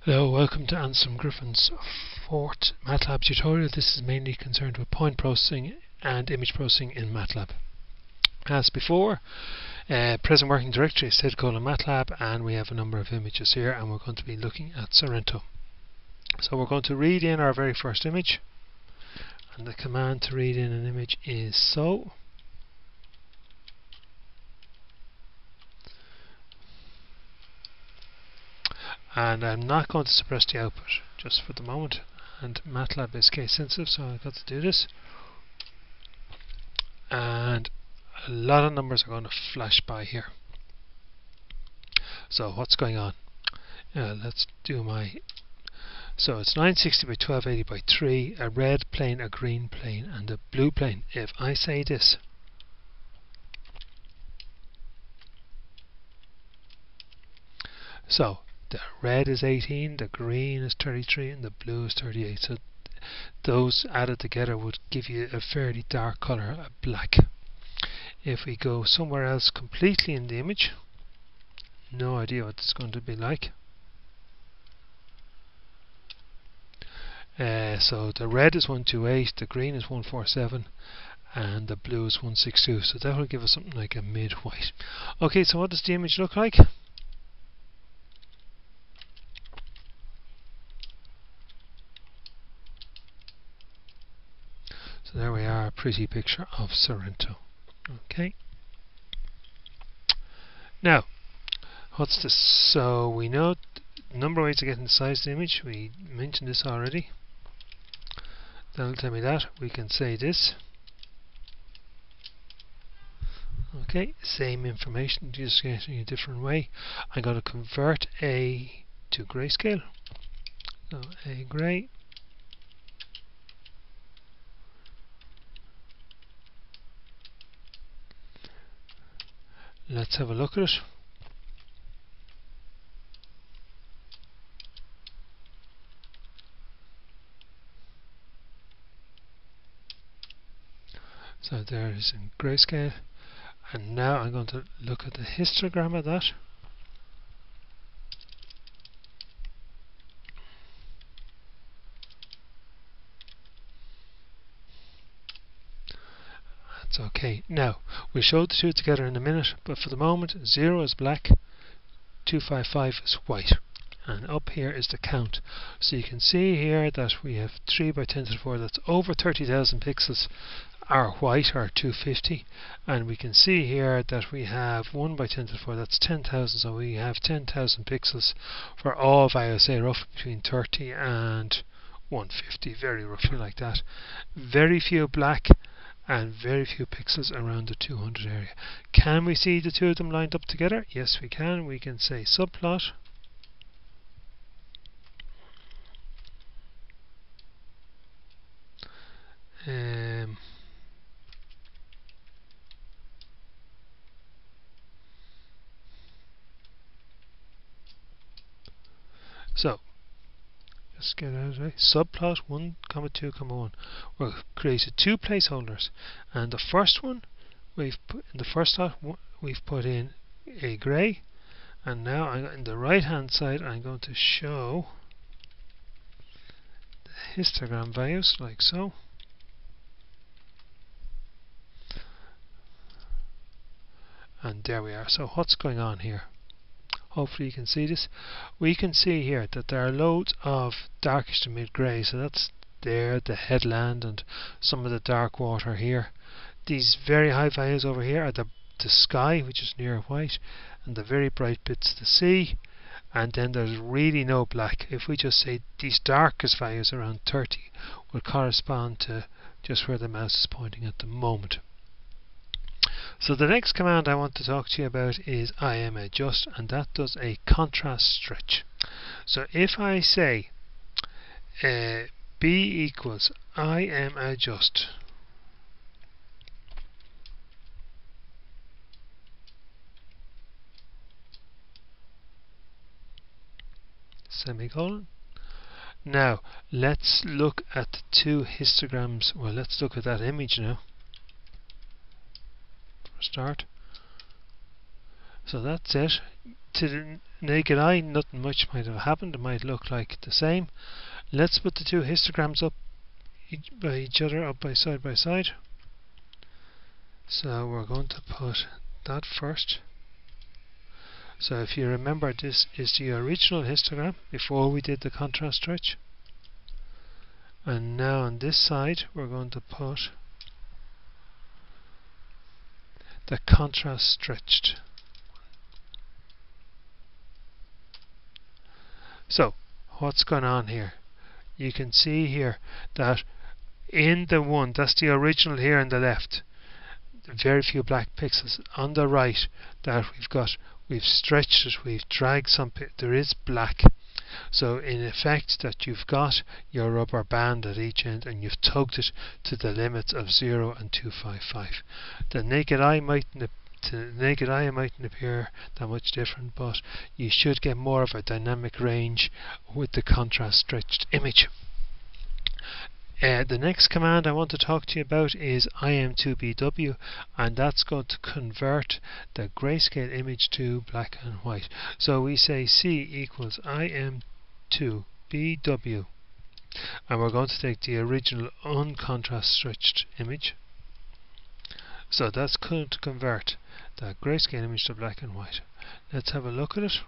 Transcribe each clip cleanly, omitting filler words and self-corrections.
Hello, welcome to Anselm Griffin's fourth MATLAB tutorial. This is mainly concerned with point processing and image processing in MATLAB. As before, present working directory is set colon MATLAB, and we have a number of images here, and we're going to be looking at Sorrento. So we're going to read in our very first image, and the command to read in an image is so. And I'm not going to suppress the output just for the moment, and MATLAB is case sensitive, so I've got to do this, and a lot of numbers are going to flash by here. So what's going on? Let's do so it's 960 by 1280 by 3, a red plane, a green plane, and a blue plane. If I say this, so the red is 18, the green is 33, and the blue is 38. So those added together would give you a fairly dark colour, a black. If we go somewhere else completely in the image, no idea what it's going to be like. So the red is 128, the green is 147, and the blue is 162. So that will give us something like a mid-white. Okay, so what does the image look like? So there we are, a pretty picture of Sorrento. Okay. Now, what's this? So we know the number of ways to get in the size of the image. We mentioned this already. That'll tell me that. We can say this. Okay, same information, just getting a different way. I'm going to convert A to grayscale. So A gray. Let's have a look at it. So there it is in grayscale, and now I'm going to look at the histogram of that. That's okay. Now we'll show the two together in a minute, but for the moment 0 is black, 255 is white, and up here is the count. So you can see here that we have 3 by 10 to the 4, that's over 30,000 pixels are white, or 250, and we can see here that we have 1 by 10 to the 4, that's 10,000, so we have 10,000 pixels for all values, say roughly between 30 and 150, very roughly like that. Very few black and very few pixels around the 200 area. Can we see the two of them lined up together? Yes, we can. We can say subplot so just get out of the way. Subplot 1, 2, 1. We've created two placeholders, and the first one we've put in the first slot, we've put in a grey, and now in the right hand side I'm going to show the histogram values like so. And there we are. So what's going on here? Hopefully you can see this. We can see here that there are loads of darkish to mid grey, so that's there, the headland and some of the dark water here. These very high values over here are the sky, which is near white, and the very bright bits the sea, and then there's really no black. If we just say these darkest values around 30 will correspond to just where the mouse is pointing at the moment. So the next command I want to talk to you about is IMAdjust, and that does a contrast stretch. So if I say B equals IMAdjust, semicolon. Now let's look at the two histograms. Well, let's look at that image now. Start. So that's it. To naked eye, nothing much might have happened. It might look like the same. Let's put the two histograms up by each other, up by side. So we're going to put that first. So if you remember, this is the original histogram before we did the contrast stretch. And now on this side we're going to put the contrast stretched. So what's going on here? You can see here that in the one, that's the original here on the left, very few black pixels. On the right, that we've stretched it, we've dragged some, there is black. So in effect that you've got your rubber band at each end and you've tugged it to the limits of 0 and 255. The naked eye mightn't appear that much different, but you should get more of a dynamic range with the contrast stretched image. The next command I want to talk to you about is im2bw, and that's going to convert the grayscale image to black and white. So we say C equals im2bw, and we're going to take the original uncontrast stretched image. So that's going to convert the grayscale image to black and white. Let's have a look at it.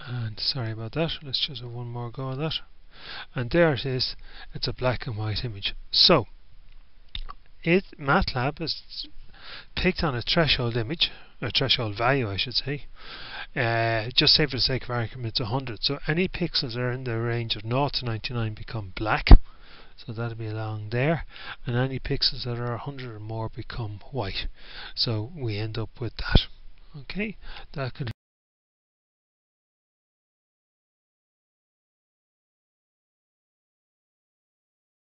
And sorry about that, let's just have one more go at that. And there it is, it's a black and white image. So MATLAB has picked on a threshold image, a threshold value I should say. Just say for the sake of argument it's 100. So any pixels that are in the range of 0 to 99 become black. So that'll be along there. And any pixels that are 100 or more become white. So we end up with that. Okay, that could